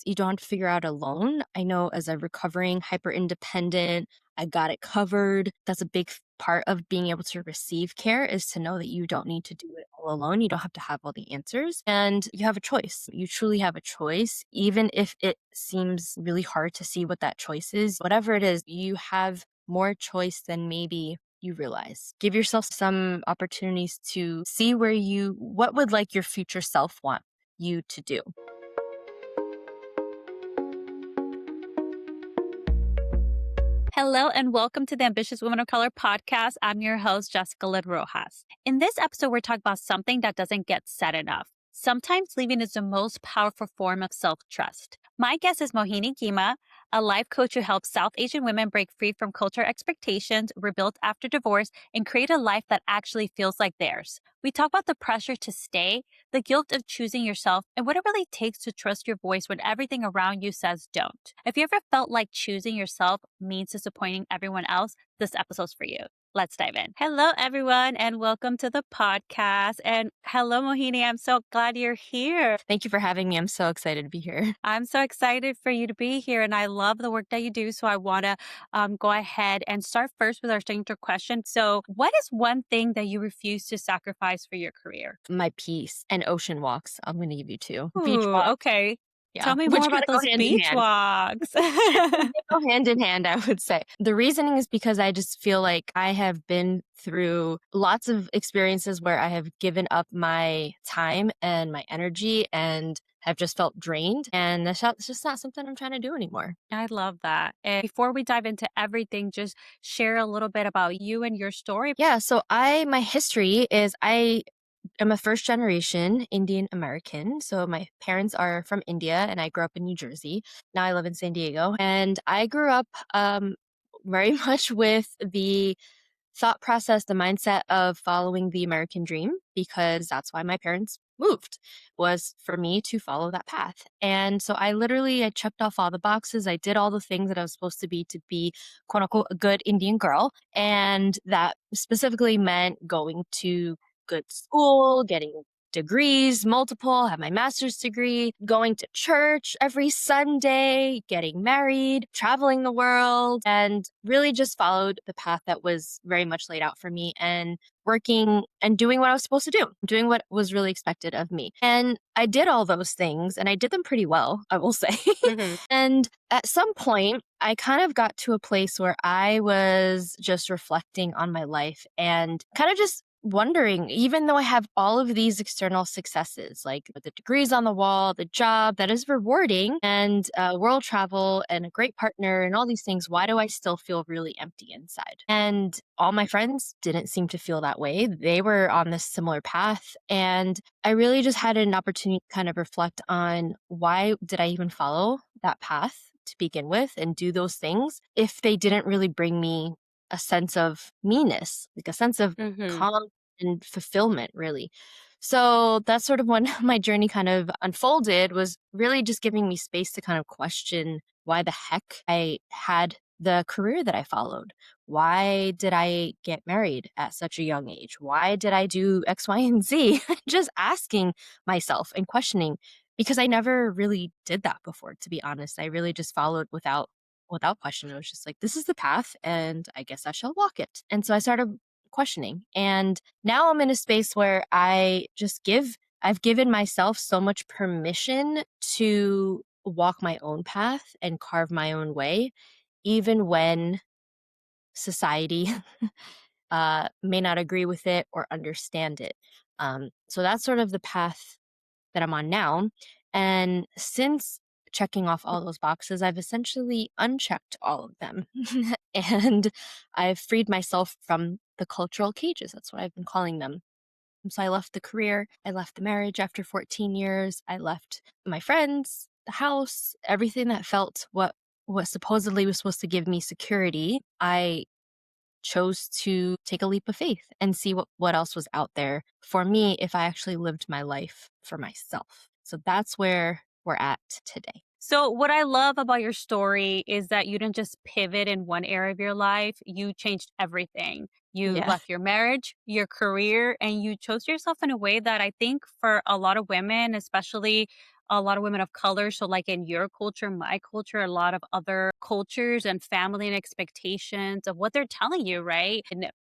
You don't have to figure out alone. I know as a recovering hyper independent, I got it covered. That's a big part of being able to receive care is to know that you don't need to do it all alone. You don't have to have all the answers and you have a choice. You truly have a choice, even if it seems really hard to see what that choice is. Whatever it is, you have more choice than maybe you realize. Give yourself some opportunities to see what would like your future self want you to do. Hello and welcome to the Ambitious Women of Color podcast. I'm your host, Jessica Lynn Rojas. In this episode, we're talking about something that doesn't get said enough. Sometimes leaving is the most powerful form of self-trust. My guest is Mohini Gima, a life coach who helps South Asian women break free from cultural expectations, rebuild after divorce, and create a life that actually feels like theirs. We talk about the pressure to stay, the guilt of choosing yourself, and what it really takes to trust your voice when everything around you says don't. If you ever felt like choosing yourself means disappointing everyone else, this episode's for you. Let's dive in. Hello, everyone, and welcome to the podcast. And hello, Mohini. I'm so glad you're here. Thank you for having me. I'm so excited to be here. I'm so excited for you to be here, and I love the work that you do. So I want to go ahead and start first with our signature question. So, what is one thing that you refuse to sacrifice for your career? My peace and ocean walks. I'm going to give you two. Beach Ooh, walks. okay. Yeah. Tell me Which more kind about of go those hand in beach hand. walks. They go hand in hand, I would say. The reasoning is because I just feel like I have been through lots of experiences where I have given up my time and my energy and have just felt drained. And it's just not something I'm trying to do anymore. I love that. And before we dive into everything, just share a little bit about you and your story. Yeah. So my history is I'm a first generation Indian American. So my parents are from India and I grew up in New Jersey. Now I live in San Diego. And I grew up very much with the thought process, the mindset of following the American dream, because that's why my parents moved, was for me to follow that path. And so I checked off all the boxes. I did all the things that I was supposed to be quote unquote a good Indian girl. And that specifically meant going to good school, getting degrees, multiple, have my master's degree, going to church every Sunday, getting married, traveling the world, and really just followed the path that was very much laid out for me and working and doing what I was supposed to do, doing what was really expected of me. And I did all those things and I did them pretty well, I will say. Mhm. And at some point, I kind of got to a place where I was just reflecting on my life and kind of just wondering, even though I have all of these external successes, like the degrees on the wall, the job that is rewarding, and world travel, and a great partner, and all these things, why do I still feel really empty inside? And all my friends didn't seem to feel that way. They were on this similar path. And I really just had an opportunity to kind of reflect on why did I even follow that path to begin with and do those things if they didn't really bring me a sense of meanness, like a sense of Mhm. calm and fulfillment, really. So that's sort of when my journey kind of unfolded, was really just giving me space to kind of question why the heck I had the career that I followed. Why did I get married at such a young age? Why did I do X, Y, and Z? Just asking myself and questioning, because I never really did that before, to be honest. I really just followed without question. It was just like, this is the path and I guess I shall walk it. And so I started questioning. And now I'm in a space where I've given myself so much permission to walk my own path and carve my own way, even when society may not agree with it or understand it. So that's sort of the path that I'm on now. And since checking off all those boxes, I've essentially unchecked all of them. And I've freed myself from the cultural cages. That's what I've been calling them. So I left the career, I left the marriage after 14 years, I left my friends, the house, everything that felt what supposedly was supposed to give me security. I chose to take a leap of faith and see what else was out there for me if I actually lived my life for myself. So that's where we're at today. So, what I love about your story is that you didn't just pivot in one area of your life, you changed everything. You Yeah. left your marriage, your career, and you chose yourself in a way that I think for a lot of women, especially a lot of women of color. So, like in your culture, my culture, a lot of other cultures and family and expectations of what they're telling you, right? And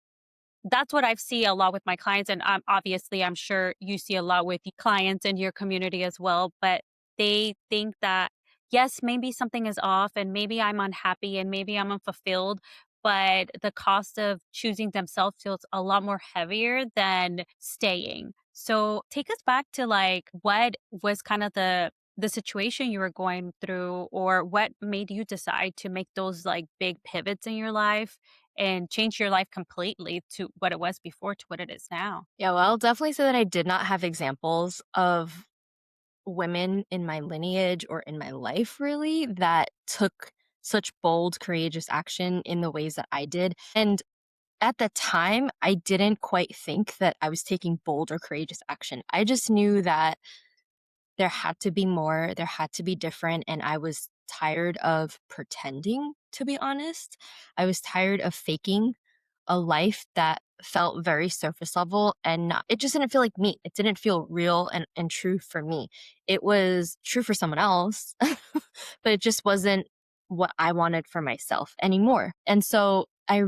that's what I've see a lot with my clients, and, obviously, I'm sure you see a lot with clients in your community as well, but they think that, yes, maybe something is off, and maybe I'm unhappy, and maybe I'm unfulfilled, but the cost of choosing themselves feels a lot more heavier than staying. So, take us back to, like, what was kind of the situation you were going through, or what made you decide to make those, like, big pivots in your life? And change your life completely to what it was before to what it is now. Yeah, well, I'll definitely say that I did not have examples of women in my lineage or in my life really that took such bold, courageous action in the ways that I did. And at the time, I didn't quite think that I was taking bold or courageous action. I just knew that there had to be more, there had to be different, and I was tired of pretending, to be honest. I was tired of faking a life that felt very surface level and not, it just didn't feel like me. It didn't feel real and true for me. It was true for someone else, but it just wasn't what I wanted for myself anymore. And so I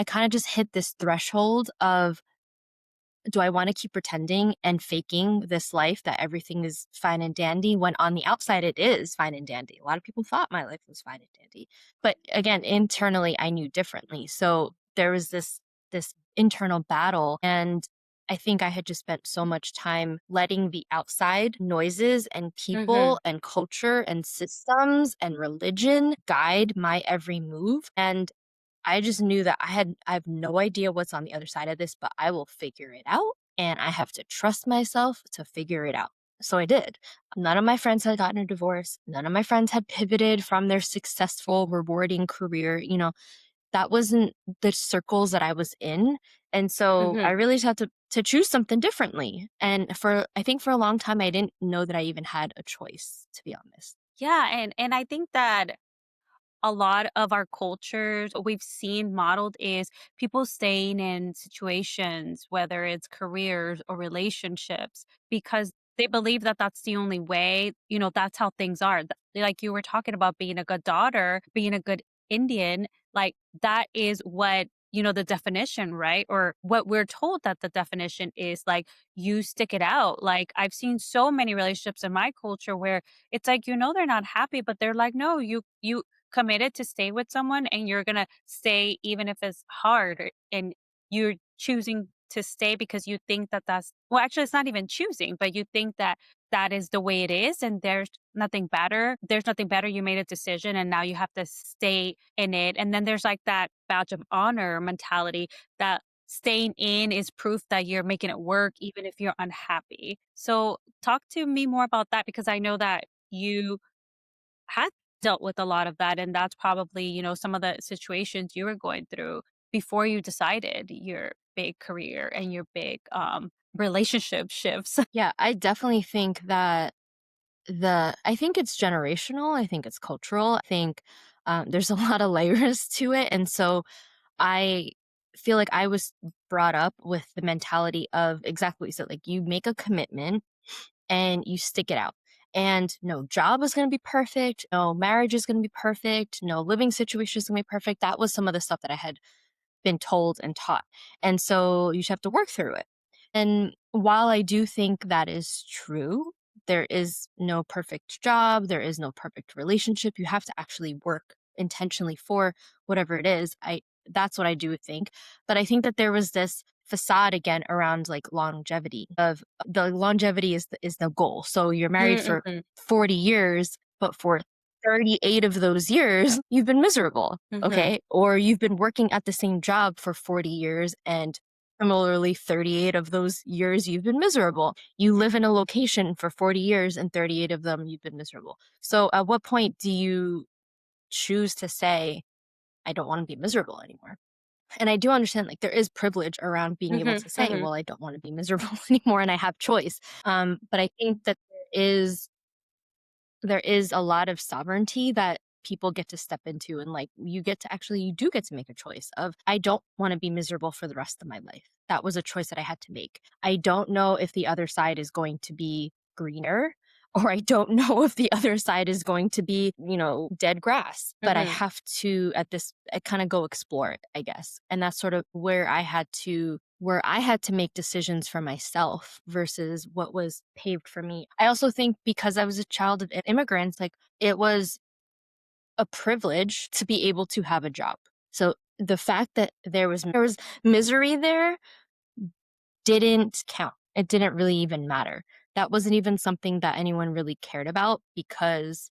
kind of just hit this threshold of, do I want to keep pretending and faking this life that everything is fine and dandy when on the outside it is fine and dandy? A lot of people thought my life was fine and dandy. But again, internally I knew differently. So there was this internal battle, and I think I had just spent so much time letting the outside noises and Mhm. people and culture and systems and religion guide my every move. And I just knew that I have no idea what's on the other side of this, but I will figure it out, and I have to trust myself to figure it out. So I did. None of my friends had gotten a divorce. None of my friends had pivoted from their successful, rewarding career. That wasn't the circles that I was in. And so I Mhm. really just had to choose something differently. And I think for a long time I didn't know that I even had a choice, to be honest. Yeah, and I think that a lot of our cultures we've seen modeled is people staying in situations, whether it's careers or relationships, because they believe that that's the only way, that's how things are. Like you were talking about being a good daughter, being a good Indian, like that is what, the definition, right? Or what we're told that the definition is like, you stick it out. Like I've seen so many relationships in my culture where it's like, they're not happy, but they're like, no, you committed to stay with someone and you're gonna stay even if it's hard and you're choosing to stay because you think that that's well actually it's not even choosing but you think that that is the way it is and there's nothing better, you made a decision and now you have to stay in it, and then there's like that badge of honor mentality that staying in is proof that you're making it work even if you're unhappy. So talk to me more about that because I know that you had dealt with a lot of that, and that's probably, some of the situations you were going through before you decided your big career and your big, relationship shifts. Yeah, I definitely think that I think it's generational. I think it's cultural. I think there's a lot of layers to it. And so I feel like I was brought up with the mentality of exactly what you said. Like, you make a commitment and you stick it out. And no job is going to be perfect. No marriage is going to be perfect. No living situation is going to be perfect. That was some of the stuff that I had been told and taught. And so you just have to work through it. And while I do think that is true, there is no perfect job, there is no perfect relationship. You have to actually work intentionally for whatever it is. That's what I do think. But I think that there was this facade again around like longevity of the longevity is the goal. So you're married Mm, for mhm, 40 years, but for 38 of those years, you've been miserable. mhm, Okay. Or you've been working at the same job for 40 years, and similarly, 38 of those years you've been miserable. You live in a location for 40 years and 38 of them you've been miserable. So at what point do you choose to say, I don't want to be miserable anymore? And I do understand like there is privilege around being able mhm, to say, mhm, well, I don't want to be miserable anymore and I have choice. But I think that there is a lot of sovereignty that people get to step into, and like you do get to make a choice of, I don't want to be miserable for the rest of my life. That was a choice that I had to make. I don't know if the other side is going to be greener. or I don't know if the other side is going to be, dead grass. But I Mhm. have to I kind of go explore it, I guess. And that's sort of where I had to make decisions for myself versus what was paved for me. I also think because I was a child of immigrants, like it was a privilege to be able to have a job. So the fact that there was misery there didn't count. It didn't really even matter. That wasn't even something that anyone really cared about because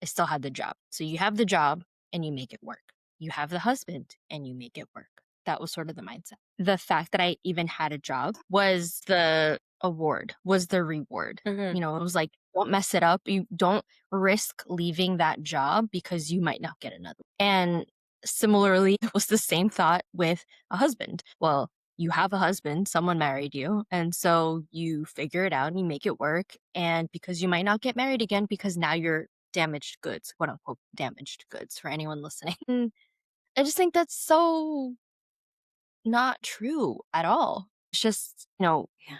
I still had the job. So you have the job and you make it work. You have the husband and you make it work. That was sort of the mindset. The fact that I even had a job was the award, was the reward. Mhm. It was like, don't mess it up. You don't risk leaving that job because you might not get another. And similarly, it was the same thought with a husband. Well, you have a husband, someone married you, and so you figure it out and you make it work. And because you might not get married again because now you're damaged goods, quote unquote damaged goods for anyone listening. I just think that's so not true at all. It's just, Yeah.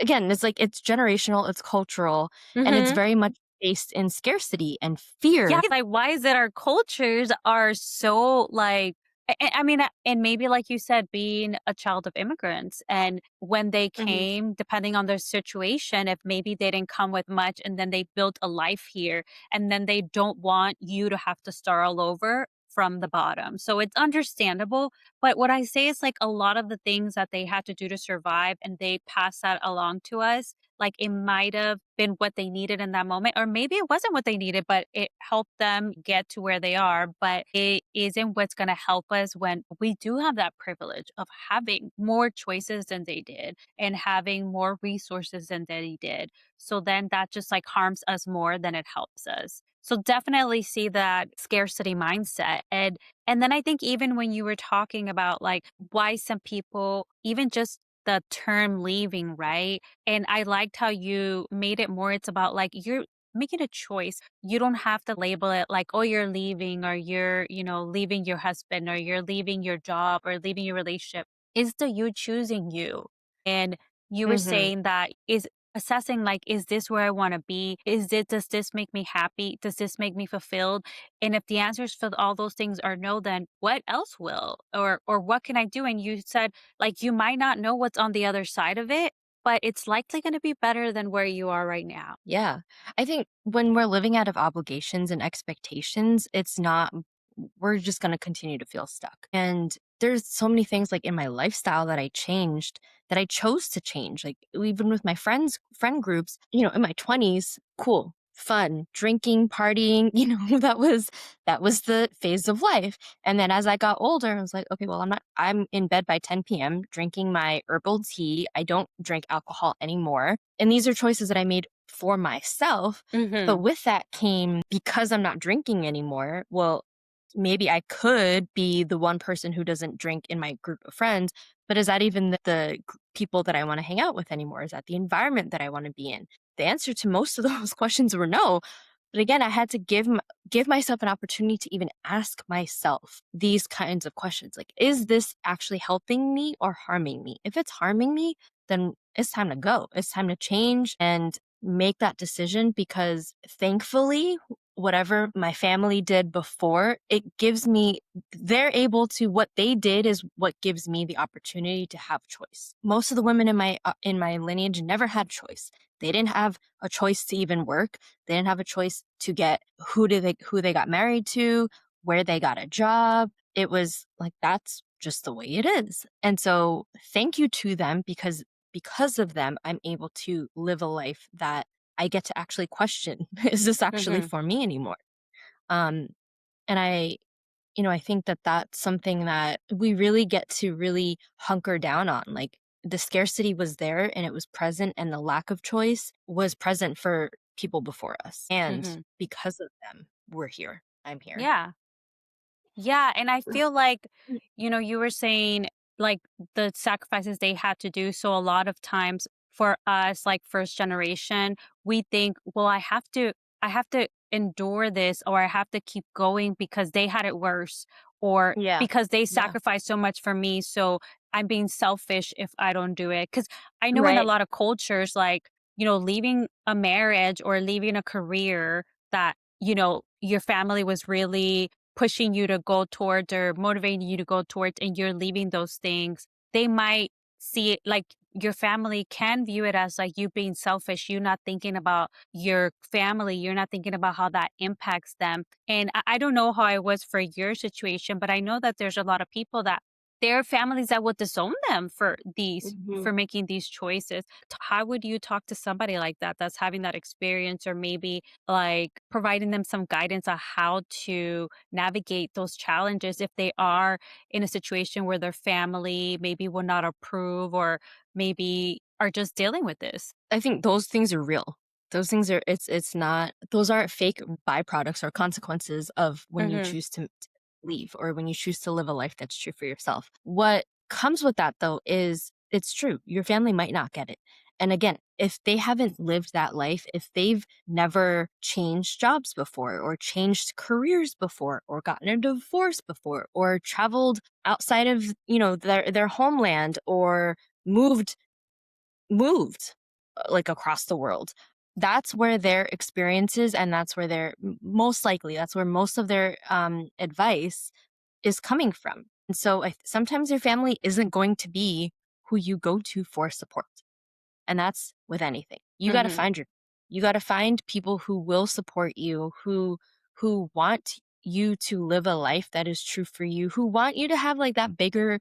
it's like it's generational, it's cultural, and it's Mhm. very much based in scarcity and Yeah, fear. like, why is it our cultures are so, like I mean, and maybe like you said, being a child of immigrants, and when they Mhm. came, depending on their situation, if maybe they didn't come with much and then they built a life here, and then they don't want you to have to start all over from the bottom. So it's understandable, but what I say is, like, a lot of the things that they had to do to survive and they pass that along to us, like, it might have been what they needed in that moment, or maybe it wasn't what they needed, but it helped them get to where they are. But it isn't what's going to help us when we do have that privilege of having more choices than they did and having more resources than they did. So then that just like harms us more than it helps us. So definitely see that scarcity mindset. And then I think even when you were talking about like why some people, even just the term leaving, right? And I liked how you made it more, it's about like you're making a choice. You don't have to label it like, oh, you're leaving, or you're, leaving your husband, or you're leaving your job, or leaving your relationship. Is the you choosing you? And you were Mhm. saying that is assessing like, is this where I want to be? Does this make me happy? Does this make me fulfilled? And if the answers for all those things are no, then what else will? Or what can I do? And you said like you might not know what's on the other side of it, but it's likely going to be better than where you are right now. Yeah. I think when we're living out of obligations and expectations, we're just going to continue to feel stuck. And there's so many things like in my lifestyle that I changed, that I chose to change. Like even with my friend groups, in my 20s, cool, fun, drinking, partying, that was the phase of life. And then as I got older, I was like, okay, well, I'm in bed by 10 p.m. drinking my herbal tea. I don't drink alcohol anymore. And these are choices that I made for myself. But Mhm. with that came, because I'm not drinking anymore, well, maybe I could be the one person who doesn't drink in my group of friends, but is that even people that I want to hang out with anymore? Is that the environment that I want to be in? The answer to most of those questions were no. But again, I had to give myself an opportunity to even ask myself these kinds of questions. Like, is this actually helping me or harming me? If it's harming me, then it's time to go. It's time to change and make that decision, because thankfully, whatever my family did before, they're able to, what they did is what gives me the opportunity to have choice. Most of the women in my lineage never had choice. They didn't have a choice to even work. They didn't have a choice to get who they got married to, where they got a job. It was like, that's just the way it is. And so thank you to them, because of them, I'm able to live a life that I get to actually question, is this actually Mhm. for me anymore? Um, and I think that that's something that we really get to really hunker down on. Like the scarcity was there and it was present, and the lack of choice was present for people before us. And Mhm. because of them, we're here. I'm here. Yeah. Yeah, and I feel like, you were saying like the sacrifices they had to do. So a lot of times for us, like first generation, we think, well, I have to endure this, or I have to keep going because they had it worse, or Yeah. because they Yeah. sacrificed so much for me. So I'm being selfish if I don't do it. Cause I know in a Right. lot of cultures, like leaving a marriage or leaving a career that, your family was really pushing you to go towards or motivating you to go towards, and you're leaving those things, they might see it like your family can view it as like you being selfish, you not thinking about your family, you're not thinking about how that impacts them. And I don't know how it was for your situation, but I know that there's a lot of people that there are families that would disown them Mhm. for making these choices. How would you talk to somebody like that that's having that experience, or maybe like providing them some guidance on how to navigate those challenges if they are in a situation where their family maybe will not approve, or maybe are just dealing with this? I think those things are real. Those things are it's not those aren't fake byproducts or consequences of when you Mhm. choose to leave or when you choose to live a life that's true for yourself. What comes with that though is it's true. Your family might not get it. And again, if they haven't lived that life, if they've never changed jobs before or changed careers before or gotten a divorce before or traveled outside of, their homeland or moved moved, like, across the world. That's where their experiences and that's where their most likely, that's where most of their, advice is coming from. And so, sometimes your family isn't going to be who you go to for support, and that's with anything. Mhm. You gotta find people who will support you, who want you to live a life that is true for you, who want you to have, like, that bigger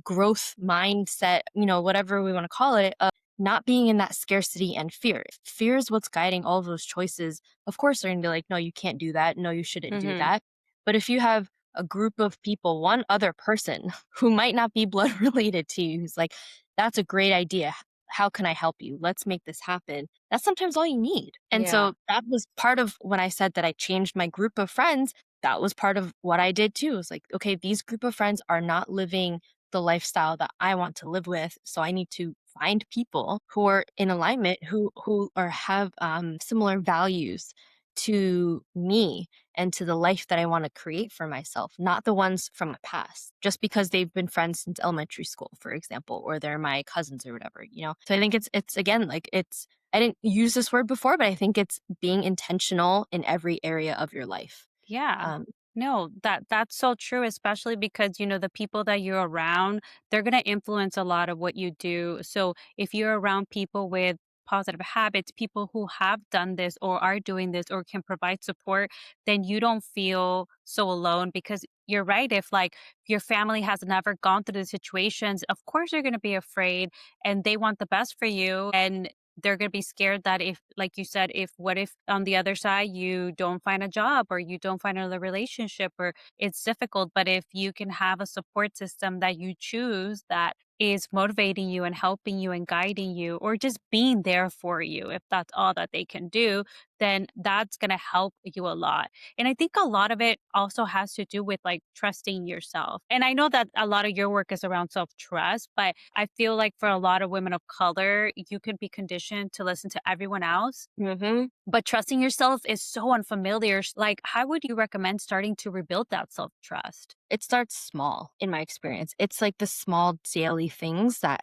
growth mindset, whatever we want to call it, of not being in that scarcity and fear. If fear is what's guiding all of those choices. Of course, they're going to be like, no, you can't do that. No, you shouldn't do Mhm. that. But if you have a group of people, one other person who might not be blood related to you, who's like, that's a great idea. How can I help you? Let's make this happen. That's sometimes all you need. And Yeah. so that was part of when I said that I changed my group of friends. That was part of what I did too. It was like, okay, these group of friends are not living the lifestyle that I want to live with. So I need to find people who are in alignment, who are have similar values to me and to the life that I want to create for myself, not the ones from my past, just because they've been friends since elementary school, for example, or they're my cousins or whatever. So I think it's again like it's I didn't use this word before, but I think it's being intentional in every area of your life. Yeah. Um, No, that's so true, especially because, the people that you're around, they're going to influence a lot of what you do. So if you're around people with positive habits, people who have done this or are doing this or can provide support, then you don't feel so alone, because you're right. If like your family has never gone through the situations, of course you're going to be afraid, and they want the best for you. And they're going to be scared that if, like you said, if what if on the other side you don't find a job or you don't find another relationship, or it's difficult. But if you can have a support system that you choose that is motivating you and helping you and guiding you, or just being there for you, if that's all that they can do, then that's going to help you a lot. And I think a lot of it also has to do with like trusting yourself. And I know that a lot of your work is around self trust, but I feel like for a lot of women of color, you can be conditioned to listen to everyone else. mhm. But trusting yourself is so unfamiliar. Like, how would you recommend starting to rebuild that self trust? It starts small in my experience. It's like the small daily things that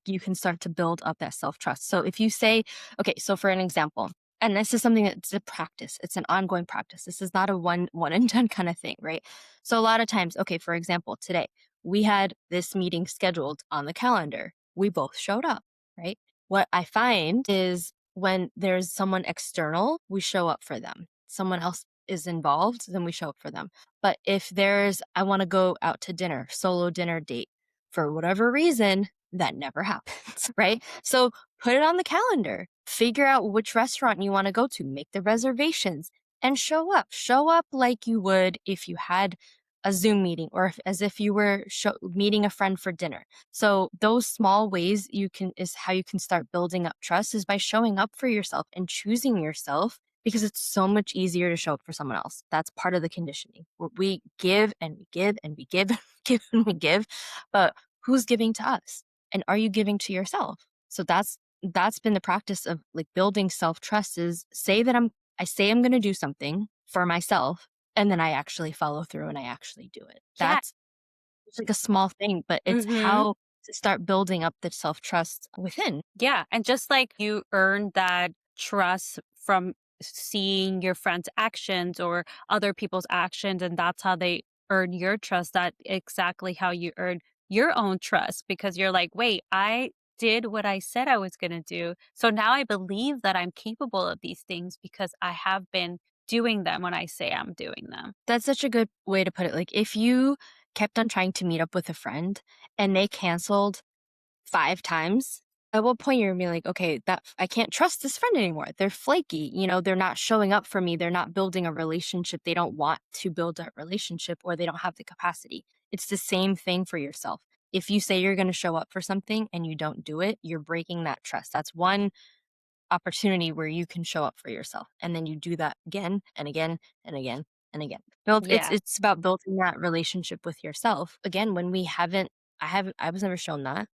you can start to build up that self-trust. So if you say, okay, so for an example, and this is something that's a practice, it's an ongoing practice. This is not a one and done kind of thing, right? So a lot of times, okay, for example, today we had this meeting scheduled on the calendar. We both showed up, right? What I find is when there's someone external, we show up for them. Someone else is involved, then we show up for them. But if there's, I want to go out to dinner, solo dinner date, for whatever reason, that never happens, right? So put it on the calendar, figure out which restaurant you want to go to, make the reservations, and show up. Show up like you would if you had a Zoom meeting or as if you were meeting a friend for dinner. So those small ways is how you can start building up trust is by showing up for yourself and choosing yourself because it's so much easier to show up for someone else. That's part of the conditioning. Where we give and we give and we give, give and we give, but who's giving to us? And are you giving to yourself? So that's been the practice of like building self-trust is I say I'm going to do something for myself and then I actually follow through and I actually do it. Yeah. It's like a small thing, but it's Hmm. how start building up the self-trust within. Yeah. And just like you earn that trust from seeing your friends' actions or other people's actions, and that's how they earn your trust, that exactly how you earn your own trust because you're like, wait, I did what I said I was going to do. So now I believe that I'm capable of these things because I have been doing them when I say I'm doing them. That's such a good way to put it. Like, if you kept on trying to meet up with a friend and they canceled 5 times, at what point you're gonna be like, "Okay, that I can't trust this friend anymore. They're flaky, they're not showing up for me, they're not building a relationship, they don't want to build a relationship, or they don't have the capacity." It's the same thing for yourself. If you say you're gonna show up for something and you don't do it, you're breaking that trust. That's one opportunity where you can show up for yourself, and then you do that again and again and again and again. Build it's Yeah. it's about building that relationship with yourself. Again, when we haven't I was never shown that.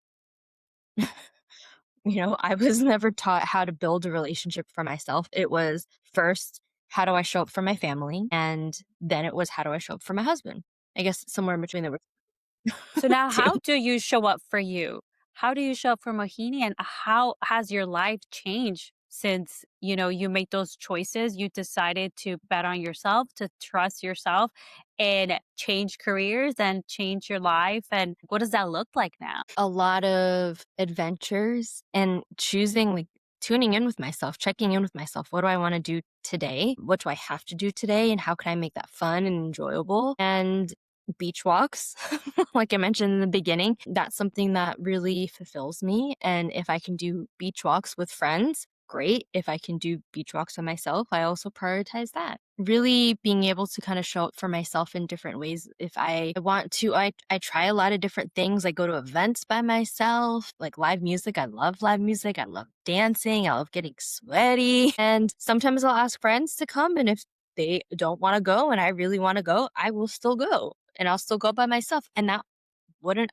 I was never taught how to build a relationship for myself. It was first, how do I show up for my family? And then it was, how do I show up for my husband? I guess somewhere in between there were So now two. how do you show up for you? How do you show up for Mohini and how has your life changed since, you made those choices? You decided to bet on yourself, to trust yourself and change careers and change your life. And what does that look like now? A lot of adventures and choosing, like, tuning in with myself, checking in with myself. What do I want to do today? What do I have to do today? And how can I make that fun and enjoyable? And beach walks, like I mentioned in the beginning, that's something that really fulfills me. And if I can do beach walks with friends, great. If I can do beach walks by myself, I also prioritize that. Really being able to kind of show up for myself in different ways. If I want to, I try a lot of different things. I go to events by myself, like live music. I love live music. I love dancing. I love getting sweaty. And sometimes I'll ask friends to come. And if they don't want to go and I really want to go, I will still go, and I'll still go by myself. And that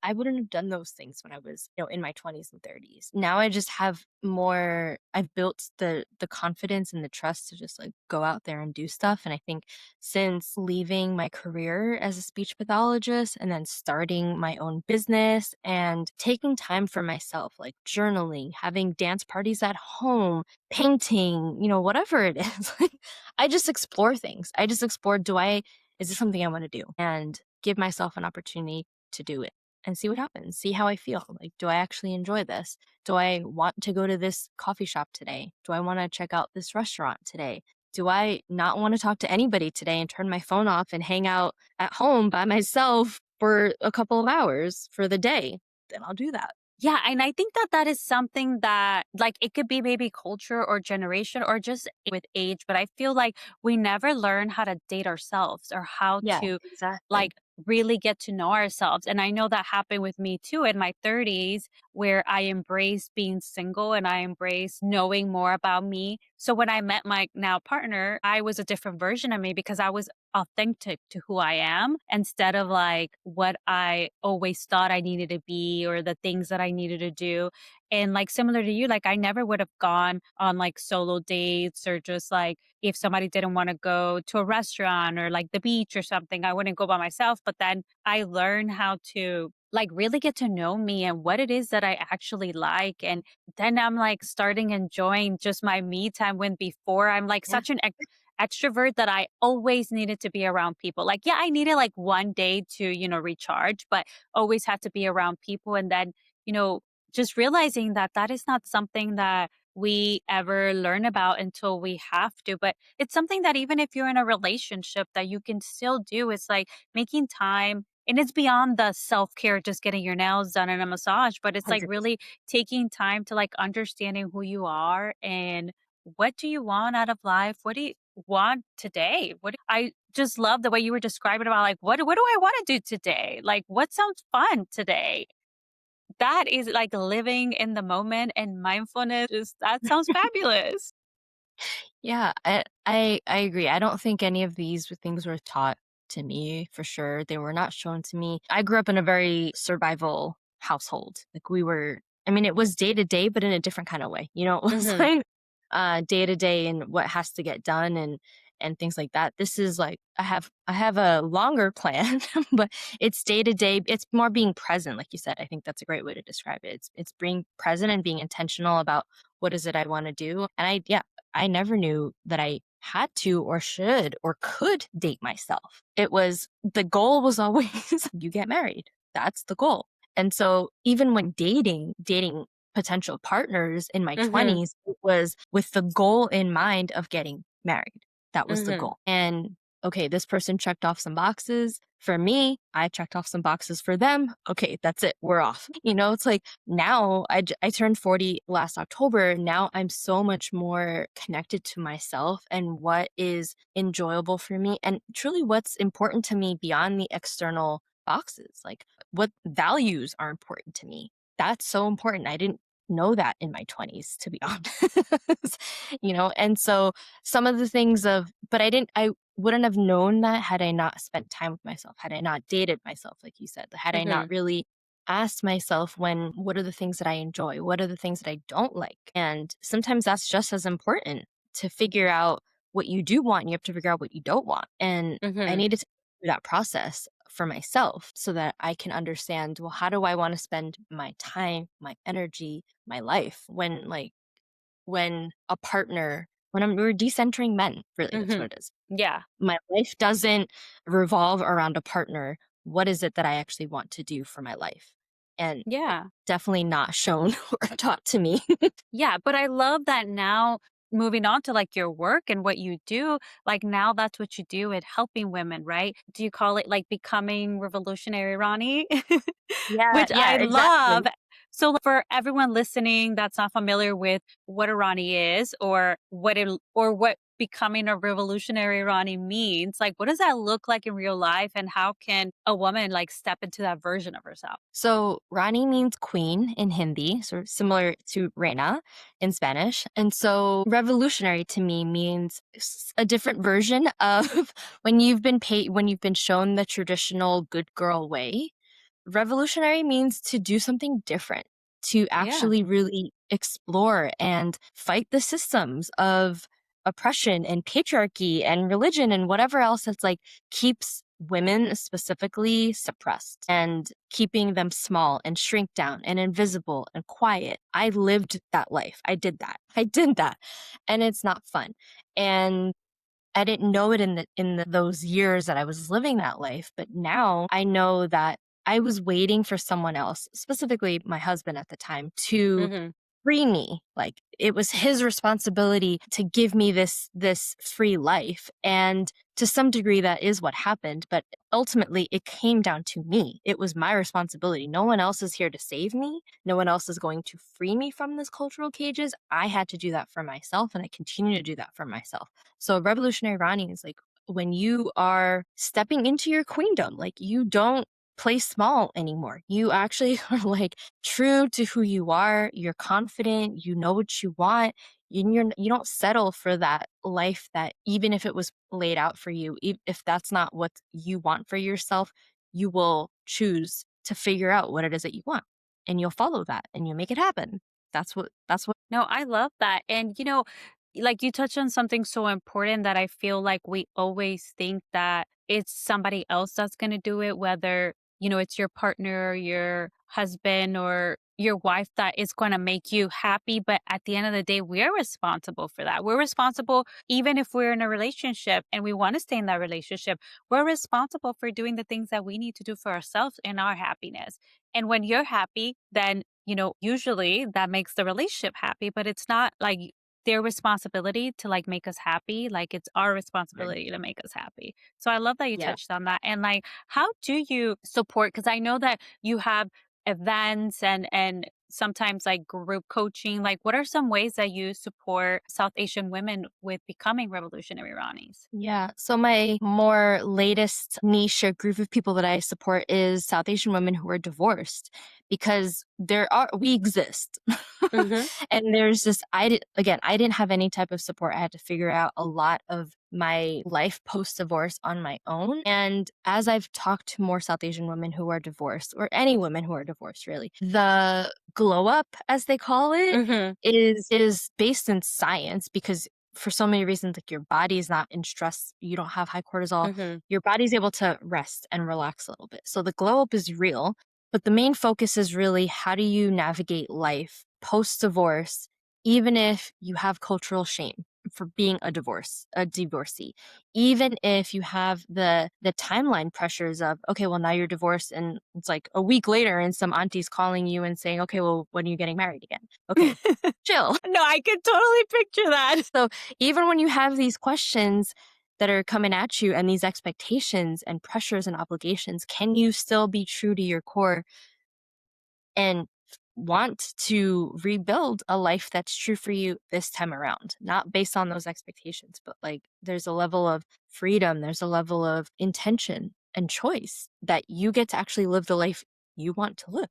I wouldn't have done those things when I was, in my 20s and 30s. Now I just have more I've built the confidence and the trust to just, like, go out there and do stuff. And I think since leaving my career as a speech pathologist and then starting my own business and taking time for myself, like journaling, having dance parties at home, painting, whatever it is, like, I just explore things. I just explore, is this something I want to do? And give myself an opportunity to do it and see what happens, see how I feel. Like, do I actually enjoy this? Do I want to go to this coffee shop today? Do I want to check out this restaurant today? Do I not want to talk to anybody today and turn my phone off and hang out at home by myself for a couple of hours for the day? Then I'll do that. Yeah, and I think that that is something that, like, it could be maybe culture or generation or just with age, but I feel like we never learn how to date ourselves or how Yeah, to exactly. like really get to know ourselves. And I know that happened with me too in my 30s, where I embraced being single and I embraced knowing more about me. So when I met my now partner, I was a different version of me because I was authentic to who I am instead of like what I always thought I needed to be or the things that I needed to do. And like similar to you, like I never would have gone on like solo dates or just like if somebody didn't want to go to a restaurant or like the beach or something, I wouldn't go by myself. But then I learned how to like really get to know me and what it is that I actually like. And then I'm like starting enjoying just my me time when before I'm like Yeah. such an extrovert that I always needed to be around people. Like, yeah, I needed like one day to, recharge, but always had to be around people. And then, you know, just realizing that that is not something that we ever learn about until we have to. But it's something that even if you're in a relationship that you can still do. It's like making time. And it's beyond the self care, just getting your nails done and a massage, but it's like 100%. really taking time to like understanding who you are and what do you want out of life? What do you want today? I just love the way you were describing about like what do I want to do today? Like what sounds fun today? That is like living in the moment and mindfulness. That sounds fabulous. Yeah, I agree. I don't think any of these things were taught to me for sure. They were not shown to me. I grew up in a very survival household. Like, I mean, it was day to day, but in a different kind of way. It was Hmm. like day to day and what has to get done. and things like that. This is like I have a longer plan, but it's day to day. It's more being present, like you said. I think that's a great way to describe it. It's being present and being intentional about what is it I want to do. And I never knew that I had to or should or could date myself. It was the goal was always you get married. That's the goal. And so even when dating potential partners in my Mhm. 20s, it was with the goal in mind of getting married. That was the Mhm. goal. And okay, this person checked off some boxes. For me, I checked off some boxes for them. Okay, that's it. We're off. It's like now I turned 40 last October. Now I'm so much more connected to myself and what is enjoyable for me and truly what's important to me beyond the external boxes. Like what values are important to me. That's so important. I didn't know that in my 20s, to be honest. And so some of the things but I wouldn't have known that had I not spent time with myself, had I not dated myself, like you said, had I not Mhm. really asked myself what are the things that I enjoy? What are the things that I don't like? And sometimes that's just as important to figure out what you do want. And you have to figure out what you don't want. And I Mhm. needed to do that process for myself so that I can understand, well, how do I want to spend my time, my energy, my life when a partner, we're decentering men, really, that's Mhm. what it is. Yeah. My life doesn't revolve around a partner. What is it that I actually want to do for my life? And Yeah. definitely not shown or taught to me. Yeah, but I love that now moving on to like your work and what you do, like now that's what you do at helping women, right? Do you call it like becoming revolutionary Ronnie? Yeah, Which yeah, I love. exactly. So for everyone listening that's not familiar with what a Ronnie is or what becoming a revolutionary Ronnie means, like what does that look like in real life and how can a woman like step into that version of herself? So Rani means queen in Hindi, sort of similar to reina in Spanish. And so revolutionary to me means a different version of when you've been shown the traditional good girl way. Revolutionary means to do something different, to Yeah. actually really explore and fight the systems of oppression and patriarchy and religion and whatever else that's like keeps women specifically suppressed and keeping them small and shrink down and invisible and quiet. I lived that life. I did that. I did that. And it's not fun. And I didn't know it those years that I was living that life, but now I know that I was waiting for someone else, specifically my husband at the time, to Mhm. free me. Like it was his responsibility to give me this free life. And to some degree that is what happened, but ultimately it came down to me. It was my responsibility. No one else is here to save me. No one else is going to free me from this cultural cages. I had to do that for myself and I continue to do that for myself. So revolutionary Rani is like when you are stepping into your queendom, like you don't play small anymore. You actually are like true to who you are. You're confident. You know what you want. You don't settle for that life that even if it was laid out for you, if that's not what you want for yourself, you will choose to figure out what it is that you want, and you'll follow that, and you'll make it happen. That's what. No, I love that. And, like you touched on something so important that I feel like we always think that it's somebody else that's going to do it, whether, it's your partner, your husband, or your wife that is going to make you happy. But at the end of the day, we're responsible for that. We're responsible, even if we're in a relationship and we want to stay in that relationship, we're responsible for doing the things that we need to do for ourselves and our happiness. And when you're happy, then usually that makes the relationship happy, but it's not like their responsibility to like make us happy. Like it's our Right. responsibility to make us happy. So I love that you Yeah. touched on that. And like, how do you support? Because I know that you have events and sometimes like group coaching. Like, what are some ways that you support South Asian women with becoming revolutionary Ranis? Yeah. So my more latest niche or group of people that I support is South Asian women who are divorced because we exist. Mm-hmm. And I didn't have any type of support. I had to figure out a lot of my life post divorce on my own. And as I've talked to more South Asian women who are divorced or any women who are divorced, really, the glow up, as they call it, Mm-hmm. is based in science because for so many reasons, like your body's not in stress, you don't have high cortisol, Hmm. your body's able to rest and relax a little bit. So the glow up is real, but the main focus is really how do you navigate life post divorce, even if you have cultural shame for being a divorcee, even if you have the timeline pressures of, okay, well now you're divorced and it's like a week later and some auntie's calling you and saying, okay, well, when are you getting married again? Okay, chill. No, I can totally picture that. So even when you have these questions that are coming at you and these expectations and pressures and obligations, can you still be true to your core and want to rebuild a life that's true for you this time around? Not based on those expectations, but like there's a level of freedom, there's a level of intention and choice that you get to actually live the life you want to live.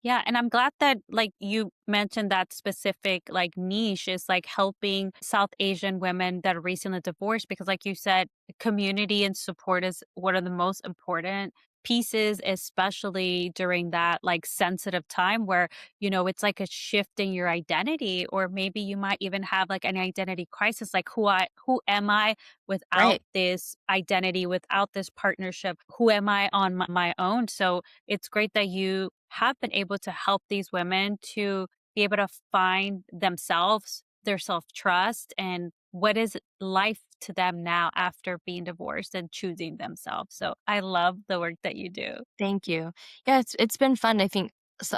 Yeah, and I'm glad that like you mentioned that specific like niche is like helping South Asian women that are recently divorced because like you said, community and support is one of the most important pieces, especially during that like sensitive time where, it's like a shift in your identity, or maybe you might even have like an identity crisis, like who am I without Right. this identity, without this partnership? Who am I on my own? So it's great that you have been able to help these women to be able to find themselves, their self trust, and what is life to them now after being divorced and choosing themselves. So I love the work that you do. Thank you. Yeah, it's been fun. I think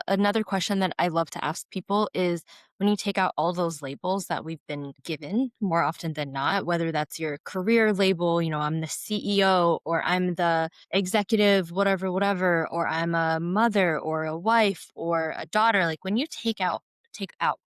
another question that I love to ask people is when you take out all those labels that we've been given more often than not, whether that's your career label, I'm the CEO or I'm the executive, whatever, whatever, or I'm a mother or a wife or a daughter. Like when you take out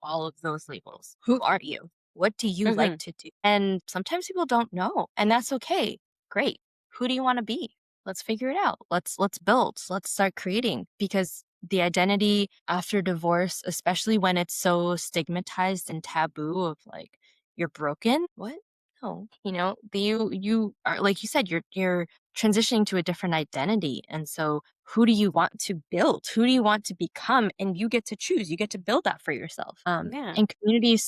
all of those labels, who are you? What do you like Hmm. to do? And sometimes people don't know, and that's okay. Great. Who do you want to be? Let's figure it out. Let's build. Let's start creating because the identity after divorce, especially when it's so stigmatized and taboo of like you're broken. What? No. You are like you said, you're transitioning to a different identity. And so who do you want to build? Who do you want to become? And you get to choose. You get to build that for yourself. Yeah. And community is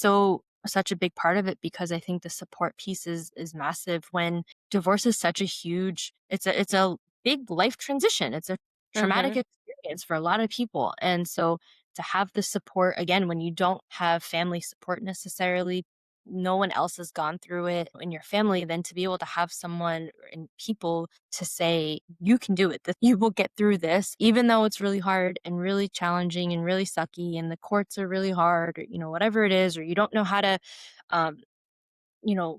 such a big part of it because I think the support piece is massive when divorce is such a huge it's a big life transition. It's a traumatic Hmm. experience for a lot of people. And so to have the support again when you don't have family support necessarily, no one else has gone through it in your family, then to be able to have someone and people to say, you can do it, that you will get through this, even though it's really hard and really challenging and really sucky and the courts are really hard, or, whatever it is, or you don't know how to um,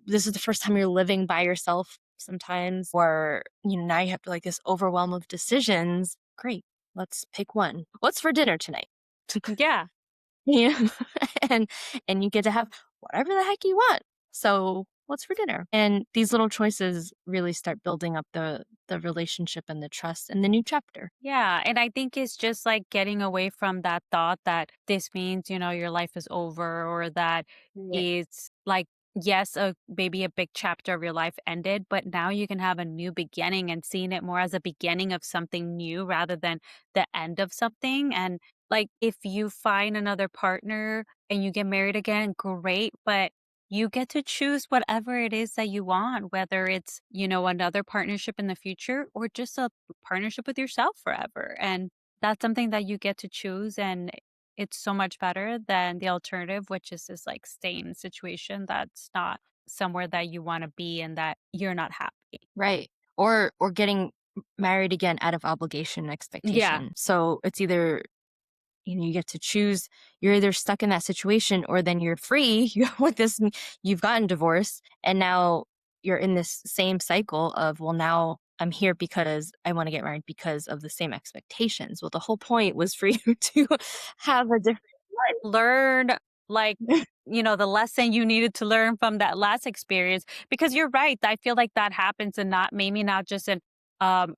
this is the first time you're living by yourself sometimes, or, now you have to like this overwhelm of decisions. Great. Let's pick one. What's for dinner tonight? Yeah. Yeah. and and you get to have whatever the heck you want. So what's for dinner? And these little choices really start building up the relationship and the trust in the new chapter. Yeah. And I think it's just like getting away from that thought that this means, your life is over, or that Right. it's like, yes, maybe a big chapter of your life ended, but now you can have a new beginning and seeing it more as a beginning of something new rather than the end of something. And like, if you find another partner and you get married again, great. But you get to choose whatever it is that you want, whether it's, another partnership in the future or just a partnership with yourself forever. And that's something that you get to choose. And it's so much better than the alternative, which is this like staying situation that's not somewhere that you want to be and that you're not happy. Right. Or getting married again out of obligation and Yeah. expectation. So it's either you get to choose, you're either stuck in that situation or then you're free with this, you've gotten divorced and now you're in this same cycle of, well, now I'm here because I want to get married because of the same expectations. Well, the whole point was for you to have a different Learn like, life. the lesson you needed to learn from that last experience, because you're right. I feel like that happens, and not maybe not just in um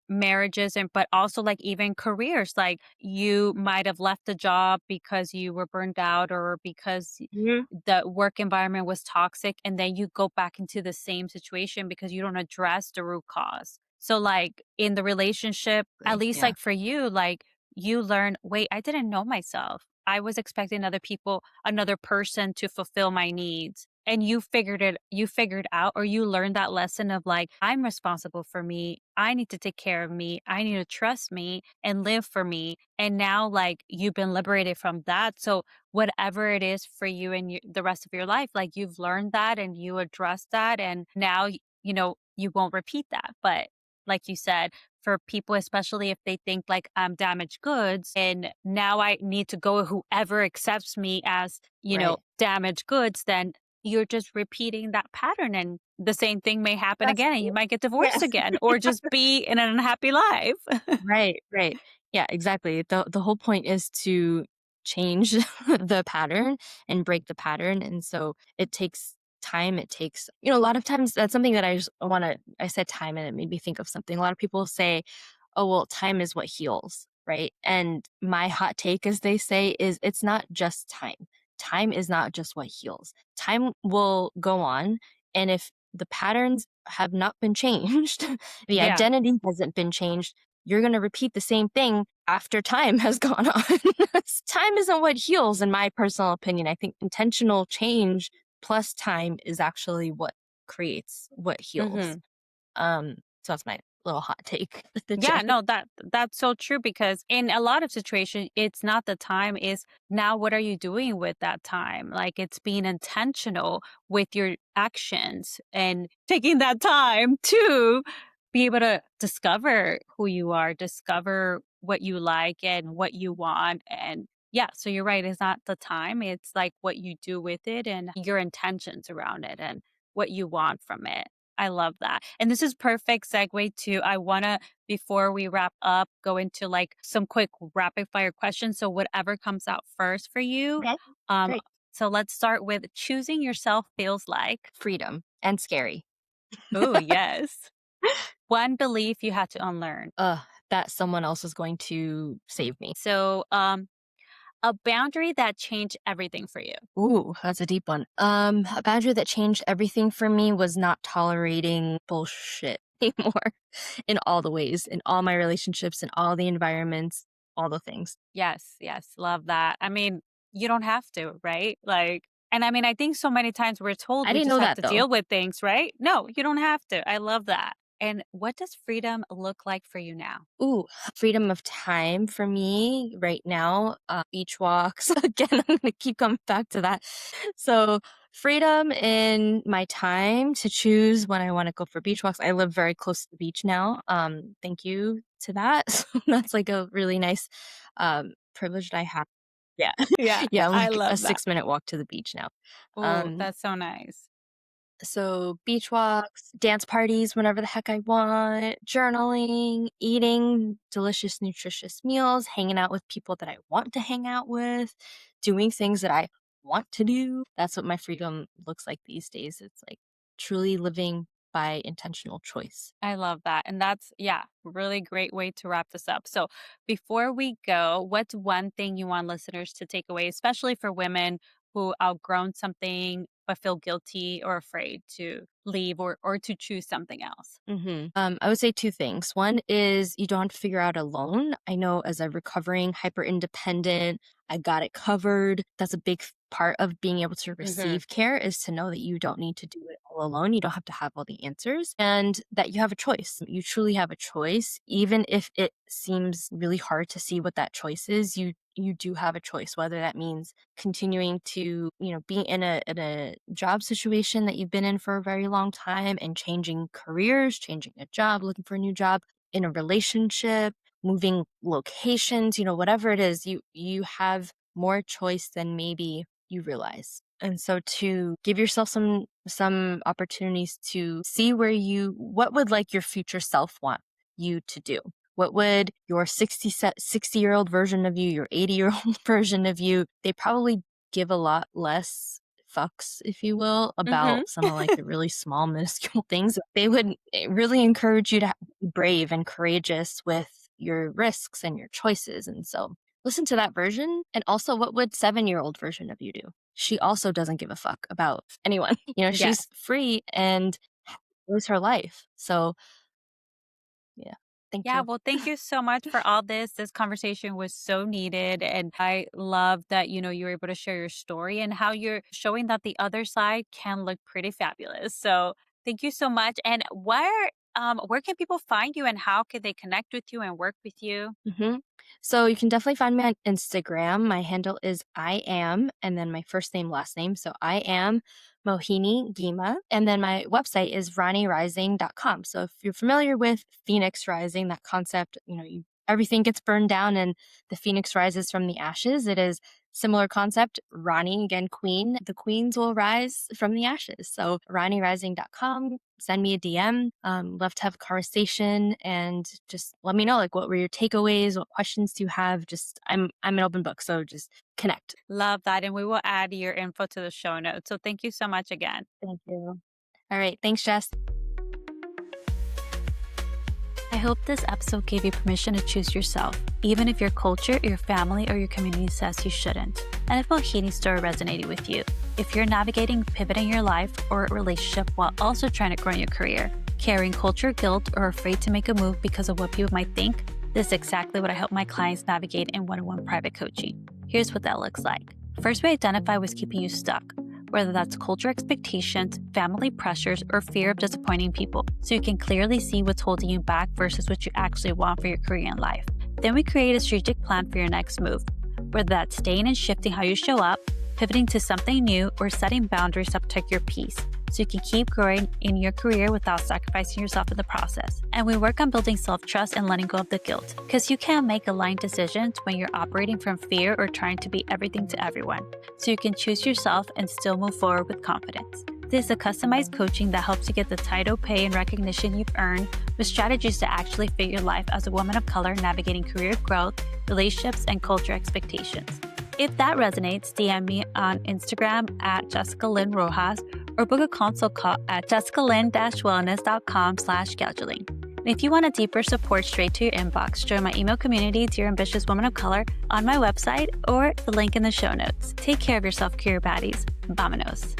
marriages, and but also like even careers. Like you might have left a job because you were burned out, or because Mhm. the work environment was toxic, and then you go back into the same situation because you don't address the root cause. So like in the relationship, at least Yeah. like for you, like you learn, wait, I didn't know myself. I was expecting other people, another person to fulfill my needs. and you figured out, or you learned that lesson of like, I'm responsible for me. I need to take care of me. I need to trust me and live for me. And now like you've been liberated from that. So whatever it is for you and the rest of your life, like you've learned that and you address that. And now, you know, you won't repeat that. But like you said, for people, especially if they think like I'm damaged goods and now I need to go with whoever accepts me as, you know, Right. damaged goods, then you're just repeating that pattern and the same thing may happen That's again and you might get yeah. divorced again or just be in an unhappy life. Right, right. Yeah, exactly. The whole point is to change the pattern and break the pattern. And so it takes time. It takes, a lot of times that's something that I said time and it made me think of something. A lot of people say, oh, well, time is what heals, right? And my hot take, as they say, is it's not just time. Time is not just what heals. Time will go on. And if the patterns have not been changed, the Yeah. identity hasn't been changed, you're going to repeat the same thing after time has gone on. Time isn't what heals, in my personal opinion. I think intentional change plus time is actually what creates what heals. Mhm. So that's my little hot take of the Yeah, day. no, that's so true because in a lot of situations, it's not the time, is now what are you doing with that time? Like it's being intentional with your actions and taking that time to be able to discover who you are, discover what you like and what you want. And yeah, so you're right. It's not the time. It's like what you do with it and your intentions around it and what you want from it. I love that. And this is perfect segue to I want to, before we wrap up, go into like some quick rapid fire questions. So whatever comes out first for you. Okay, Um great. so let's start with choosing yourself feels like. Freedom and scary. Oh, yes. One belief you had to unlearn. Ugh, that someone else is going to save me. So a boundary that changed everything for you. Ooh, that's a deep one. A boundary that changed everything for me was not tolerating bullshit anymore in all the ways, in all my relationships, in all the environments, all the things. Yes, yes, love that. I mean, you don't have to, right? Like, and I mean, I think so many times we're told I we didn't just know have that to though. deal with things, right? No, you don't have to. I love that. And what does freedom look like for you now? Ooh, freedom of time for me right now, beach walks. Again, I'm gonna keep coming back to that. So, freedom in my time to choose when I wanna go for beach walks. I live very close to the beach now, thank you to that. So that's like a really nice, privilege that I have. Yeah. Yeah, Yeah, I like a love that. 6-minute walk to the beach now. Oh, Um that's so nice. so beach walks, dance parties whenever the heck I want, journaling, eating delicious, nutritious meals, hanging out with people that I want to hang out with, doing things that I want to do. That's what my freedom looks like these days. It's like truly living by intentional choice. I love that. And that's, yeah, really great way to wrap this up. So, before we go, what's one thing you want listeners to take away, especially for women who outgrown something but feel guilty or afraid to leave or to choose something else? I would say two things. One is you don't have to figure out alone. I know as a recovering hyper independent, I got it covered. That's a big part of being able to Hmm. receive care is to know that you don't need to do it all alone. You don't have to have all the answers and that you have a choice. You truly have a choice. Even if it seems really hard to see what that choice is, you do have a choice, whether that means continuing to, be in a job situation that you've been in for a very long time and changing careers, changing a job, looking for a new job, in a relationship, moving locations, whatever it is, you have more choice than maybe you realize. And so to give yourself some opportunities to see what would like your future self want you to do. What would your 60-year-old version of you, your 80-year-old version of you, they probably give a lot less fucks, if you will, Hmm. about some of like the really small, minuscule things. They would really encourage you to be brave and courageous with your risks and your choices. And so listen to that version. And also, what would 7-year-old version of you do? She also doesn't give a fuck about anyone. Yes. She's free and lives her life. So, yeah. Thank Yeah, you. well, thank you so much for all this. This conversation was so needed. And I love that, you were able to share your story and how you're showing that the other side can look pretty fabulous. So thank you so much. And where can people find you and how can they connect with you and work with you? hmm So you can definitely find me on Instagram. My handle is I am, and then my first name, last name. So I am Mohini Gima. And then my website is ronnierising.com. So if you're familiar with Phoenix Rising, that concept, everything gets burned down and the phoenix rises from the ashes. It is similar concept. Ronnie, again, queen. The queens will rise from the ashes. So ronnierising.com. Send me a DM. Love to have a conversation and just let me know like what were your takeaways, what questions do you have? Just I'm an open book, so just connect. Love that. And we will add your info to the show notes. So thank you so much again. Thank you. All right, thanks, Jess. I hope this episode gave you permission to choose yourself, even if your culture, your family, or your community says you shouldn't. And if Mohini's story resonated with you, if you're navigating pivot in your life or a relationship while also trying to grow in your career, carrying culture guilt, or afraid to make a move because of what people might think, this is exactly what I help my clients navigate in one-on-one private coaching. Here's what that looks like. First, we identify what's keeping you stuck, whether that's culture expectations, family pressures, or fear of disappointing people, so you can clearly see what's holding you back versus what you actually want for your career and life. Then we create a strategic plan for your next move, whether that's staying and shifting how you show up, pivoting to something new, or setting boundaries to protect your peace, so you can keep growing in your career without sacrificing yourself in the process. And we work on building self-trust and letting go of the guilt, because you can't make aligned decisions when you're operating from fear or trying to be everything to everyone. So you can choose yourself and still move forward with confidence. This is a customized coaching that helps you get the title, pay, and recognition you've earned with strategies to actually fit your life as a woman of color navigating career growth, relationships, and culture expectations. If that resonates, DM me on Instagram at Jessica Lynn Rojas or book a consult call at jessicalynn-wellness.com/scheduling. And if you want a deeper support straight to your inbox, join my email community, Dear Ambitious Woman of Color, on my website or the link in the show notes. Take care of yourself, career baddies. Vamonos.